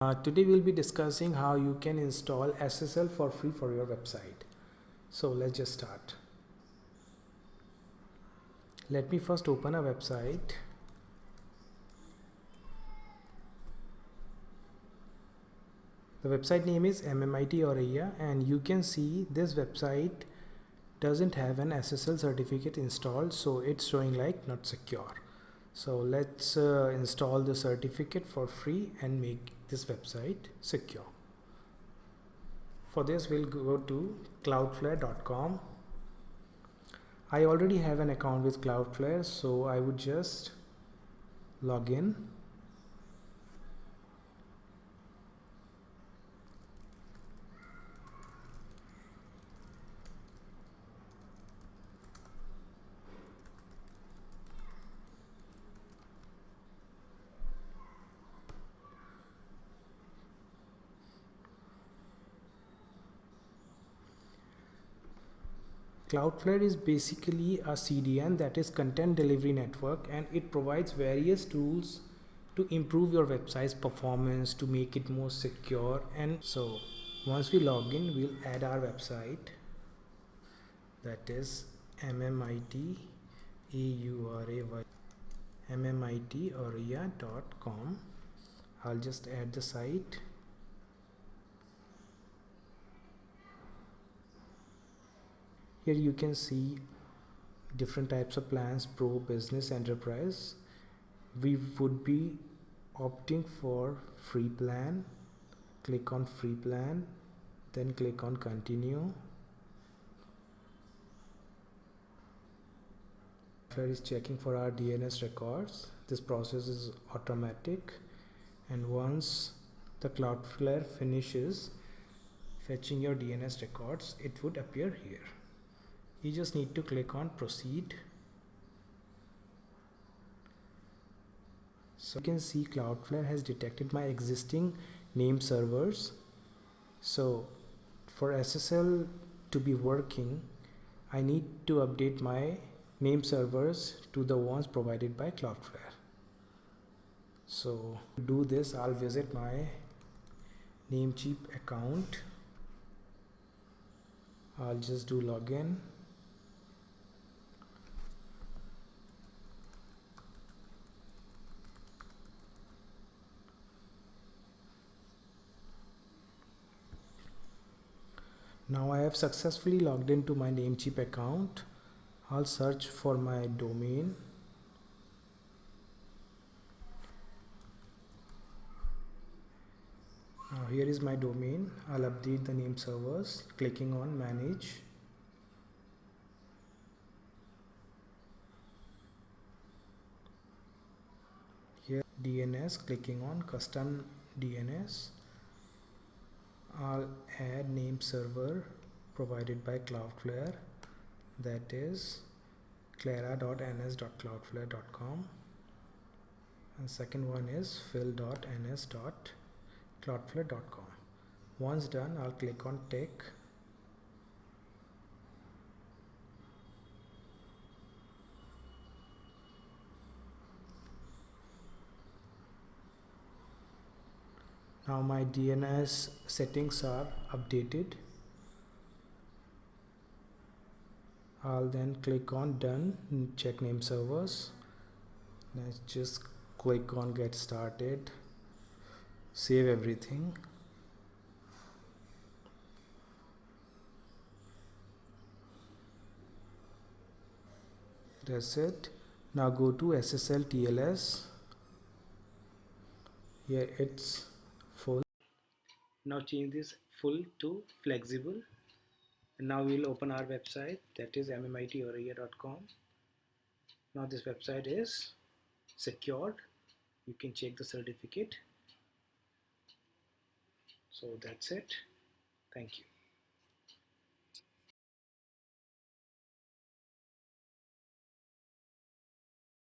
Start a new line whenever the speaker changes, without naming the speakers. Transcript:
Today we'll be discussing how you can install SSL for free for your website. So let's just start. Let me first open a website. The website name is MMIT Aurelia, and you can see this website doesn't have an SSL certificate installed, so it's showing like not secure. So let's install the certificate for free and make this website secure. For this we'll go to cloudflare.com. I already have an account with Cloudflare, so I would just log in. Cloudflare is basically a CDN, that is content delivery network, and it provides various tools to improve your website's performance, to make it more secure. And so once we log in, we'll add our website, that is mmmitaurea.com. I'll just add the site. Here you can see different types of plans: pro, business, enterprise. We would be opting for free plan. Click on free plan, then click on continue. Cloudflare is checking for our DNS records. This process is automatic, and once the Cloudflare finishes fetching your DNS records, it would appear here. You just need to click on proceed. So you can see Cloudflare has detected my existing name servers. So for SSL to be working, I need to update my name servers to the ones provided by Cloudflare. So to do this, I'll visit my Namecheap account. I'll just do login. Now I have successfully logged into my Namecheap account. I'll search for my domain. Now here is my domain. I'll update the name servers, clicking on manage. Here DNS, clicking on custom DNS. I'll add name server provided by Cloudflare, that is clara.ns.cloudflare.com, and second one is phil.ns.cloudflare.com. Once done, I'll click on tick. Now my DNS settings are updated. I'll then click on done, check name servers. Let's just click on get started, save everything. That's it. Now go to SSL TLS. Here it's full. Now change this full to flexible. And now we'll open our website, that is mmmitaurea.com. Now this website is secured. You can check the certificate. So that's it. Thank you.